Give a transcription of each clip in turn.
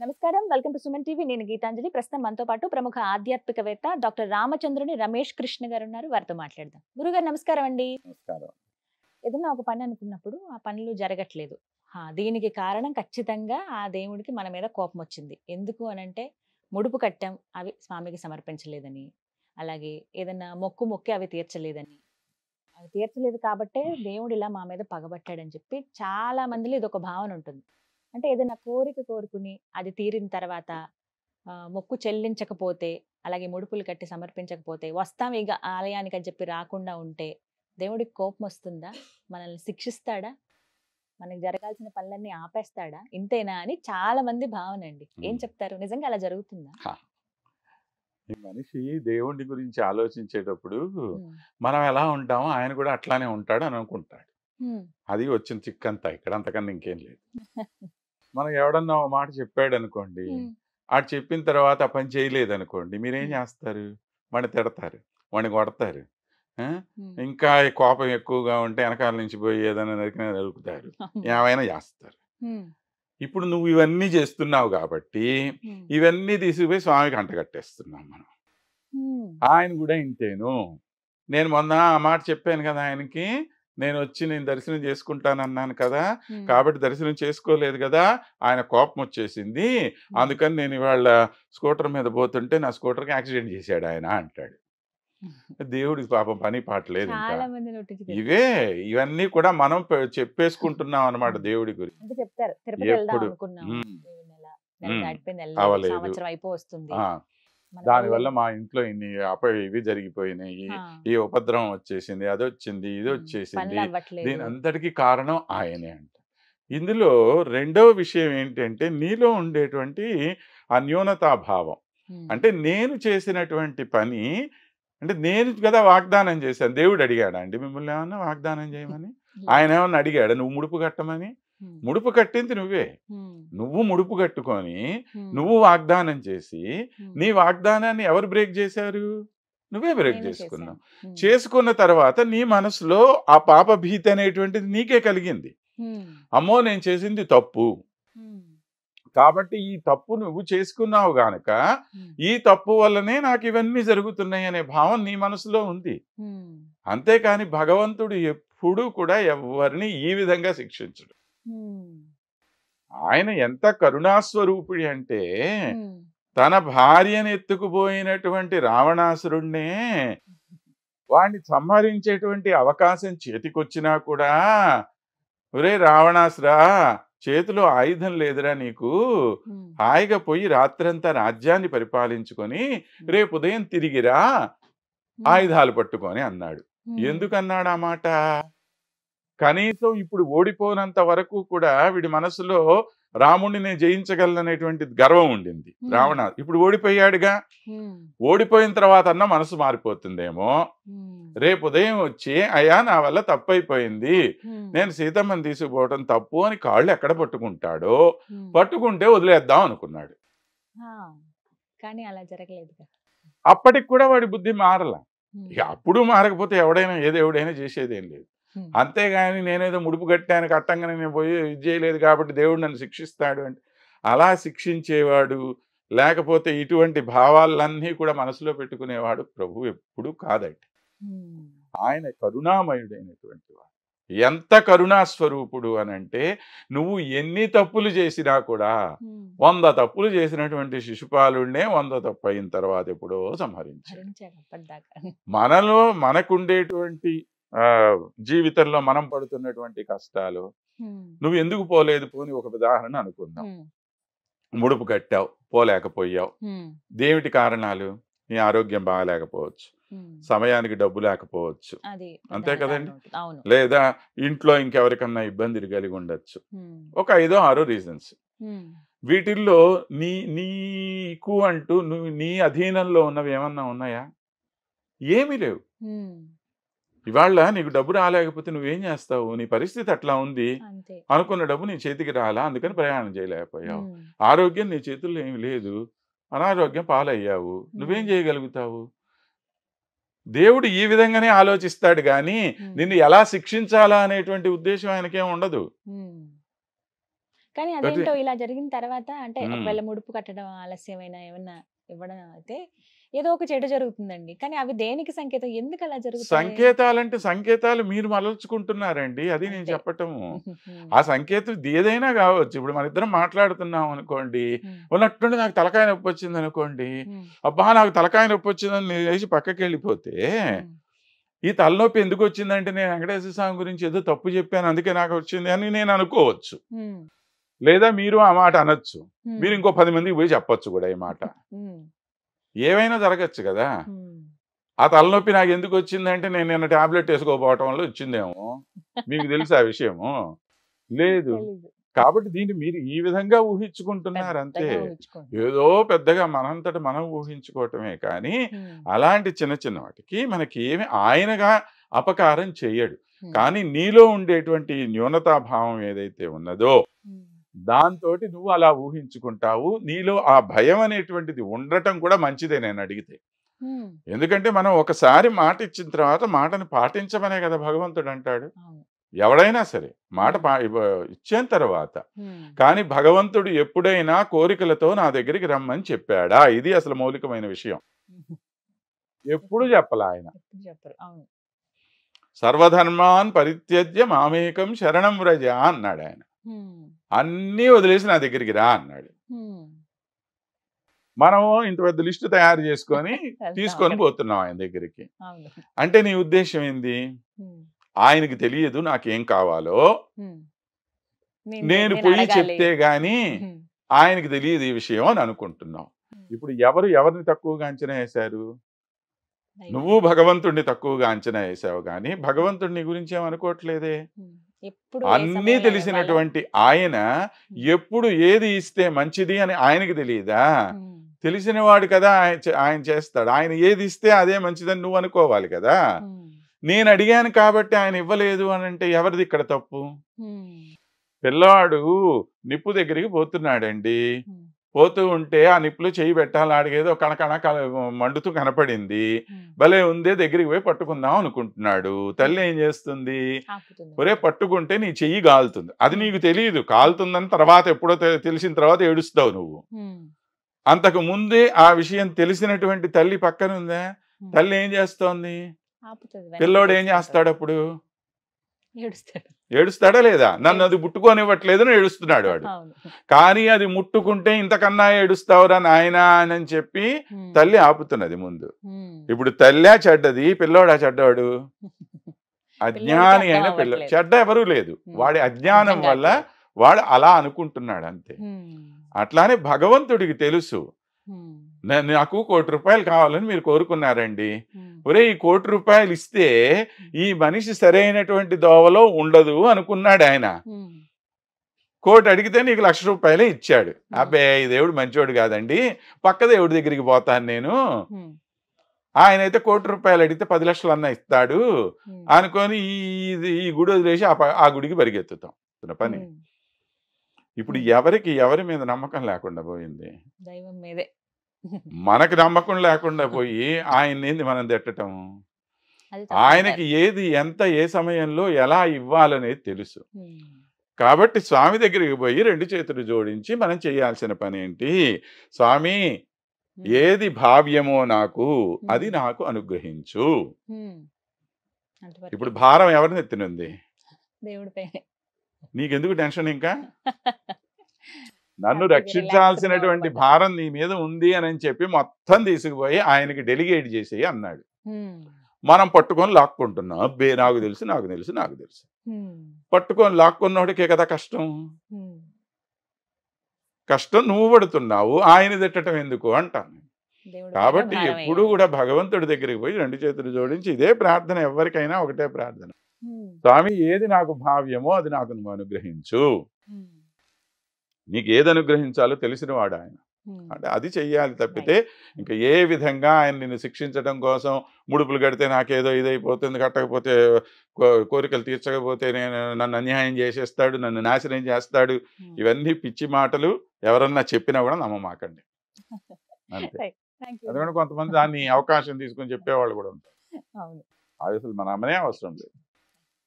నమస్కారం, welcome to Suman TV. నేను గీతాంజలి. ప్రస్తుతం మనతో పాటు ప్రముఖ ఆధ్యాత్మికవేత్త డాక్టర్ రామచంద్రుని రమేష్ కృష్ణ గారు ఉన్నారు. వారితో మాట్లాడదాం. గురుగారు నమస్కారం అండి. నమస్కారం. ఏదైనా ఒక పని అనుకున్నప్పుడు ఆ పనులు జరగట్లేదు. దీనికి కారణం ఖచ్చితంగా ఆ దేవుడికి మన మీద కోపం వచ్చింది. ఎందుకు అనంటే ముడుపు కట్టాం, అవి స్వామికి సమర్పించలేదని, అలాగే ఏదైనా మొక్కి అవి తీర్చలేదని, అవి తీర్చలేదు కాబట్టే దేవుడు ఇలా మా మీద పగబట్టాడని చెప్పి చాలా మందిలో ఇది ఒక భావన ఉంటుంది. అంటే ఏదైనా కోరిక కోరుకుని అది తీరిన తర్వాత మొక్కు చెల్లించకపోతే, అలాగే ముడుపులు కట్టి సమర్పించకపోతే, వస్తాం ఇక ఆలయానికి అని చెప్పి రాకుండా ఉంటే దేవుడికి కోపం వస్తుందా? మనల్ని శిక్షిస్తాడా? మనకి జరగాల్సిన పనులన్నీ ఆపేస్తాడా? ఇంతేనా అని చాలా మంది భావన అండి. ఏం చెప్తారు? నిజంగా అలా జరుగుతుందా? ఈ మనిషి దేవుడి గురించి ఆలోచించేటప్పుడు మనం ఎలా ఉంటామో ఆయన కూడా అట్లానే ఉంటాడు అని అనుకుంటాడు. అది వచ్చిన చిక్కంతా ఇక్కడ, అంతకన్నా ఇంకేం లేదు. మనం ఎవడన్నా ఒక మాట చెప్పాడు అనుకోండి, ఆడు చెప్పిన తర్వాత ఆ పని చేయలేదు అనుకోండి, మీరేం చేస్తారు? వాడిని తిడతారు, వాడిని కొడతారు. ఇంకా కోపం ఎక్కువగా ఉంటే వెనకాల నుంచి పోయి ఏదైనా నరుకుతారు, ఏమైనా చేస్తారు. ఇప్పుడు నువ్వు ఇవన్నీ చేస్తున్నావు కాబట్టి ఇవన్నీ తీసుకుపోయి స్వామికి అంటగట్టేస్తున్నాం మనం. ఆయన కూడా ఇంతేను. నేను మొన్న ఆ మాట చెప్పాను కదా ఆయనకి, నేను దర్శనం చేసుకుంటానన్నాను కదా, కాబట్టి దర్శనం చేసుకోలేదు కదా, ఆయన కోపం వచ్చేసింది, అందుకని నేను ఇవాళ స్కూటర్ మీద పోతుంటే నా స్కూటర్కి యాక్సిడెంట్ చేశాడు ఆయన అంటాడు. దేవుడికి పాపం పని పాటలేదు. ఇవన్నీ కూడా మనం చెప్పేసుకుంటున్నాం అన్నమాట దేవుడి గురించి. ఎప్పుడు అవలేదు, దానివల్ల మా ఇంట్లో ఇన్ని ఇవి జరిగిపోయినాయి, ఈ ఉపద్రవం వచ్చేసింది, అది వచ్చింది, ఇది వచ్చేసింది, దీని అంతటికీ కారణం ఆయనే అంట. ఇందులో రెండవ విషయం ఏంటంటే నీలో ఉండేటువంటి అన్యోన్యతాభావం. అంటే నేను చేసినటువంటి పని, అంటే నేను కదా వాగ్దానం చేశాను. దేవుడు అడిగాడా అండి మిమ్మల్ని ఏమన్నా వాగ్దానం చేయమని? ఆయన ఏమన్నా అడిగాడా నువ్వు ముడుపు కట్టమని? ముడుపు కట్టింది నువ్వే. నువ్వు ముడుపు కట్టుకొని నువ్వు వాగ్దానం చేసి, నీ వాగ్దానాన్ని ఎవరు బ్రేక్ చేశారు? నువ్వే బ్రేక్ చేసుకున్నావు. చేసుకున్న తర్వాత నీ మనసులో ఆ పాప భీతి అనేటువంటిది నీకే కలిగింది. అమ్మో నేను చేసింది తప్పు, కాబట్టి ఈ తప్పు నువ్వు చేసుకున్నావు గనక ఈ తప్పు వల్లనే నాకు ఇవన్నీ జరుగుతున్నాయి అనే భావం నీ మనసులో ఉంది. అంతేకాని భగవంతుడు ఎప్పుడూ కూడా ఎవరిని ఈ విధంగా శిక్షించడు. ఆయన ఎంత కరుణాస్వరూపుడి అంటే తన భార్యను ఎత్తుకుపోయినటువంటి రావణాసురుణ్ణే వాడిని సంహరించేటువంటి అవకాశం చేతికొచ్చినా కూడా, ఒరే రావణాసురా, చేతిలో ఆయుధం లేదురా నీకు, హాయిగా పోయి రాత్రంతా రాజ్యాన్ని పరిపాలించుకొని రేపు ఉదయం తిరిగిరా ఆయుధాలు పట్టుకొని అన్నాడు. ఎందుకన్నాడు ఆ మాట? కనీసం ఇప్పుడు ఓడిపోనంత వరకు కూడా వీడి మనసులో రాముడిని జయించగలననేటువంటి గర్వం ఉండింది. రావణ ఇప్పుడు ఓడిపోయాడుగా, ఓడిపోయిన తర్వాత అన్న మనసు మారిపోతుందేమో. రేపు ఉదయం వచ్చి అయ్యా నా వల్ల తప్పైపోయింది, నేను సీతమ్మని తీసుకుపోవటం తప్పు అని కాళ్ళు ఎక్కడ పట్టుకుంటాడో, పట్టుకుంటే వదిలేద్దాం అనుకున్నాడు. కానీ అలా జరగలేదు. అప్పటికి కూడా వాడి బుద్ధి మారల. ఇక అప్పుడు మారకపోతే ఎవడైనా ఏదేవుడైనా చేసేదేం లేదు. అంతేగాని నేనేదో ముడుపు కట్టాను, కట్టంగానే నేను పోయి ఇది చేయలేదు కాబట్టి దేవుడు నన్ను శిక్షిస్తాడు అంటే అలా శిక్షించేవాడు, లేకపోతే ఇటువంటి భావాలన్నీ కూడా మనసులో పెట్టుకునేవాడు ప్రభు ఎప్పుడు కాదండి. ఆయన కరుణామయుడైనటువంటి వాడు. ఎంత కరుణాస్వరూపుడు అనంటే, నువ్వు ఎన్ని తప్పులు చేసినా కూడా 100 తప్పులు చేసినటువంటి శిశుపాలుడినే 100 తప్పు అయిన తర్వాత ఎప్పుడో సంహరించాడు. మనలో మనకుండేటువంటి జీవితంలో మనం పడుతున్నటువంటి కష్టాలు నువ్వు ఎందుకు పోలేదు పోని ఒక ఉదాహరణ అనుకుందాం. ముడుపు కట్టావు, పోలేకపోయావు. దేమిటి కారణాలు? నీ ఆరోగ్యం బాగాలేకపోవచ్చు, సమయానికి డబ్బు లేకపోవచ్చు, అంతే కదండి, లేదా ఇంట్లో ఇంకెవరికన్నా ఇబ్బందులు కలిగి ఉండొచ్చు. ఒక 5-6 రీజన్స్. వీటిల్లో నీకు అంటూ నువ్వు నీ అధీనంలో ఉన్నవి ఏమన్నా ఉన్నాయా? ఏమీ లేవు. ఇవాళ నీకు డబ్బు రాలేకపోతే నువ్వేం చేస్తావు? నీ పరిస్థితి అట్లా ఉంది, అనుకున్న డబ్బు నీ చేతికి రాలా, అందుకని ప్రయాణం చేయలేకపోయావు. ఆరోగ్యం నీ చేతుల్లో ఏమి లేదు, అనారోగ్యం పాలయ్యావు, నువ్వేం చేయగలుగుతావు? దేవుడు ఈ విధంగానే ఆలోచిస్తాడు కానీ నిన్ను ఎలా శిక్షించాలా అనేటువంటి ఉద్దేశం ఆయనకేం ఉండదు. కానీ అయితే అదేంటో ఇలా జరిగిన తర్వాత అంటే ఉమ్, ఒకవేళ ముడుపు కట్టడం ఆలస్యమైన ఏమన్నా ఇవ్వడం అయితే ఏదో ఒక చెడు జరుగుతుందండి. కానీ అవి దేనికి సంకేతం? ఎందుకు అలా జరుగుతాయి? సంకేతాలంటే సంకేతాలు మీరు మలల్చుకుంటున్నారండి, అది నేను అంతే. చెప్పటము. హ్మ్. ఆ సంకేతం ఏదైనా కావచ్చు. ఇప్పుడు మన ఇద్దరం మాట్లాడుతున్నాం అనుకోండి, హ్మ్. ఉన్నట్టుండి నాకు తలకాయ నొప్పి వచ్చింది అనుకోండి, హ్మ్. అబ్బా నాకు తలకాయ నొప్పి వచ్చిందని నేను లేచి పక్కకి వెళ్ళిపోతే, హ్మ్. ఈ తలనొప్పి ఎందుకు వచ్చిందంటే నేను వెంకటేశ్వర స్వామి గురించి ఏదో తప్పు చెప్పాను అందుకే నాకు వచ్చింది అని నేను అనుకోవచ్చు. హ్మ్. లేదా మీరు ఆ మాట అనొచ్చు. హ్మ్. మీరు ఇంకో 10 మందికి పోయి చెప్పొచ్చు కూడా ఈ మాట. హ్మ్. ఏవైనా జరగచ్చు కదా. హ్మ్. ఆ తలనొప్పి నాకు ఎందుకు వచ్చిందంటే నేను నిన్న టాబ్లెట్ వేసుకోకపోవటం వల్ల వచ్చిందేమో. మీకు తెలుసా ఆ విషయము? లేదు. తెలీదు. కాబట్టి దీన్ని మీరు ఈ విధంగా ఊహించుకుంటున్నారు అంతే. పెద్దగా ఊహించుకుంటున్నాం. ఏదో పెద్దగా మనంతట మనం ఊహించుకోవటమే కానీ, హ్మ్. అలాంటి చిన్న చిన్న వాటికి మనకి ఏమి ఆయనగా అపకారం చెయ్యడు. హ్మ్. కానీ నీలో ఉండేటువంటి న్యూనతాభావం ఏదైతే ఉన్నదో, హ్మ్. దాంతోటి నువ్వు అలా ఊహించుకుంటావు. నీలో ఆ భయం అనేటువంటిది ఉండటం కూడా మంచిదే నేనడిగితే. హ్మ్. ఎందుకంటే మనం ఒకసారి మాట ఇచ్చిన తర్వాత మాటను పాటించమనే కదా భగవంతుడంటాడు. అవును. ఎవడైనా సరే మాట హ్మ్. ఇచ్చిన తర్వాత. హ్మ్. కానీ భగవంతుడు ఎప్పుడైనా కోరికలతో నా దగ్గరికి రమ్మని చెప్పాడా? ఇది అసలు మౌలికమైన విషయం. హుహు. ఎప్పుడు చెప్పలా ఆయన. ఎప్పుడు చెప్పరు. అవును. సర్వధర్మాన్ పరిత్యజ్య మామేకం శరణం వ్రజ అన్నాడు ఆయన. హ్మ్. అన్నీ వదిలేసి నా దగ్గరికి రా అన్నాడు. హ్మ్. మనం ఇంత పెద్ద లిస్టు తయారు చేసుకొని వెళ్తాం తీసుకొని అక్కడికి. పోతున్నాం ఆయన దగ్గరికి. అవును. అంటే నీ ఉద్దేశం ఏంది? హ్మ్. ఆయనకి తెలియదు నాకేం కావాలో. హ్మ్. నేను నేను పొయ్యి అడగాలి. చెప్తే గాని హ్మ్. ఆయనకి తెలియదు ఈ విషయం అని అనుకుంటున్నాం. హ్మ్. ఇప్పుడు ఎవరిని తక్కువగా అంచనా వేశారు? దైవం. నువ్వు భగవంతుడిని తక్కువగా అంచనా వేశావు గాని, భగవంతుడు నీ గురించి ఏమనుకోవట్లేదే. హ్మ్. ఎప్పుడు ఏ అన్నీ సమయంలో ఏమివ్వాలో తెలిసినటువంటి ఆయన హ్మ్. ఎప్పుడు ఏది ఇస్తే మంచిది అని ఆయనకి తెలియదా? హ్మ్. తెలిసినవాడు కదా ఆయన చేస్తాడు. ఆయన ఏది ఇస్తే అదే మంచిదని నువ్వు అనుకోవాలి కదా. హ్మ్. నేను అడిగాను కాబట్టి ఆయన ఇవ్వలేదు అనంటే ఎవరిది ఇక్కడ తప్పు? హ్మ్. పిల్లవాడు నిప్పు దగ్గరికి పోతున్నాడండి. హ్మ్. పోతూ ఉంటే ఆ నిప్పులో చెయ్యి పెట్టాలి. ఆడికేదో కణకణ మండుతూ కనపడింది. హ్మ్. భలే ఉందే దగ్గరికి పోయి పట్టుకుందాం అనుకుంటున్నాడు. హ్మ్. తల్లి ఏం చేస్తుంది? ఆపుతుంది ఒరేయ్! ముందు. పట్టుకుంటే నీ చెయ్యి కాలుతుంది. అది హ్మ్. నీకు తెలీదు. హ్మ్. కాలుతుందని తర్వాత ఎప్పుడో తెలిసిన తర్వాత ఏడుస్తావు నువ్వు. హ్మ్. అంతకు ముందే ఆ విషయం తెలిసినటువంటి తల్లి పక్కనుందా? హ్మ్. తల్లి ఏం చేస్తోంది? ఆపుతది. వెనక్కి పిల్లోడు ఏం తెచ్చుకుంటది. చేస్తాడప్పుడు? ఏడుస్తాడు. ఏడుస్తాడా లేదా? నన్ను అది ఏడుస్తాడు. ముట్టుకోనివ్వట్లేదని ఏడుస్తున్నాడు వాడు. అవును. కానీ అది ముట్టుకుంటే ఇంతకన్నా ఏడుస్తావురా నాయనా అని చెప్పి హ్మ్. తల్లి ఆపుతున్నది ముందు. హ్మ్. ఇప్పుడు తల్లా చెడ్డది, పిల్లోడా చెడ్డోడు? పిల్లోడికి అజ్ఞాని అర్థం అయిన అవ్వట్లేదు. చెడ్డ ఎవరూ లేదు. హ్మ్. వాడి అర్థం అజ్ఞానం వల్ల కావట్లేదు. వాడు అలా అనుకుంటున్నాడు అంతే. హ్మ్. అట్లానే భగవంతుడికి తెలుసు. హ్మ్. నాకు ₹1,00,00,000 కావాలని మీరు కోరుకున్నారండి. హ్మ్. ఒరేయ్! ఈ ₹1,00,00,000 ఇస్తే హ్మ్. ఈ మనిషి సరైనటువంటి దోవలో ఉండదు అనుకున్నాడాయన. హ్మ్. 1,00,00,000 అడిగితే నీకు ₹1,00,000 ఇచ్చాడు. హ్మ్. అబ్బే! ఈ దేవుడు మంచోడు కాదండి. పక్క దేవుడి దగ్గరికి పోతాను నేను. హ్మ్. ఆయనైతే ₹1,00,00,000 అడిగితే 10,00,000 అన్నా ఇస్తాడు హ్మ్. అనుకోని ఈ గుడి వదిలేసి ఆ గుడికి పరిగెత్తుతాం. పని. హ్మ్. ఇప్పుడు హ్మ్. ఎవరి మీద నమ్మకం లేకుండా పోయింది? దైవం మీదే. మనకు నమ్మకం లేకుండా పోయి ఆయన్నేంది మనం తిట్టటం? అది తప్పంటారు. ఆయనకి ఏది, ఎంత, ఏ సమయంలో ఎలా ఇవ్వాలనేది తెలుసు. హ్మ్. కాబట్టి స్వామి దగ్గరికి పోయి 2 చేతులు జోడించి మనం చేయాల్సిన పనేంటి? స్వామి హ్మ్. ఏది భావ్యమో నాకు అది హ్మ్. నాకు అనుగ్రహించు. హ్మ్. అంతవరకే. ఇప్పుడు భారం ఎవరి నెత్తినుంది? దేవుడి పైనే. నీకెందుకు టెన్షన్ ఇంకా? నన్ను హ్యాపీగా రిలాక్స్‌డ్‌గా రక్షించాల్సినటువంటి ఉండమంటారు. భారం నీ మీద ఉంది అని చెప్పి మొత్తం తీసుకుపోయి ఆయనకి డెలిగేట్ చేసేయి అన్నాడు. హ్మ్. మనం పట్టుకొని లాక్కుంటున్నాం. అబ్బే! నాకు తెలుసు, నాకు తెలుసు, నాకు తెలుసు. హ్మ్. పట్టుకొని లాక్కున్నోడికే కదా కష్టం. హ్మ్. కష్టం నువ్వు పడుతున్నావు. ఆయన తిట్టటం ఎందుకు అంటాను. దేవుడి పైన కాబట్టి భారం ఎప్పుడూ ఎయ్యాలి. కూడా భగవంతుడి దగ్గరికి పోయి 2 చేతులు జోడించి ఇదే ప్రార్థన ఎవ్వరికైనా ఒకటే ప్రార్థన. హ్మ్. స్వామి ఏది నాకు భావ్యమో అది నాకు నువ్వు అనుగ్రహించు. హ్మ్. నీకు ఏది అనుగ్రహించాలో తెలిసినవాడు ఆయన. హ్మ్. అంటే అది చెయ్యాలి తప్పితే రైట్. ఇంకా ఏ విధంగా ఆయన నిన్ను శిక్షించడం కోసం ముడుపులు కడితే నాకేదో ఇదైపోతుంది, కట్టకపోతే కోరికలు తీర్చకపోతే నన్ను అన్యాయం చేసేస్తాడు, నన్ను నాశనం చేస్తాడు. హ్మ్. ఇవన్నీ పిచ్చి మాటలు ఎవరన్నా చెప్పినా కూడా నమ్మమాకండి. అంతే. రైట్. థాంక్ యూ ఎందుకంటే సార్. కొంతమంది దాన్ని అవకాశం తీసుకొని చెప్పేవాళ్ళు కూడా ఉంటారు. అవును. అది అసలు మన నమ్మనే అవసరం లేదు.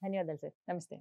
ధన్యవాదాలు సార్. నమస్తే.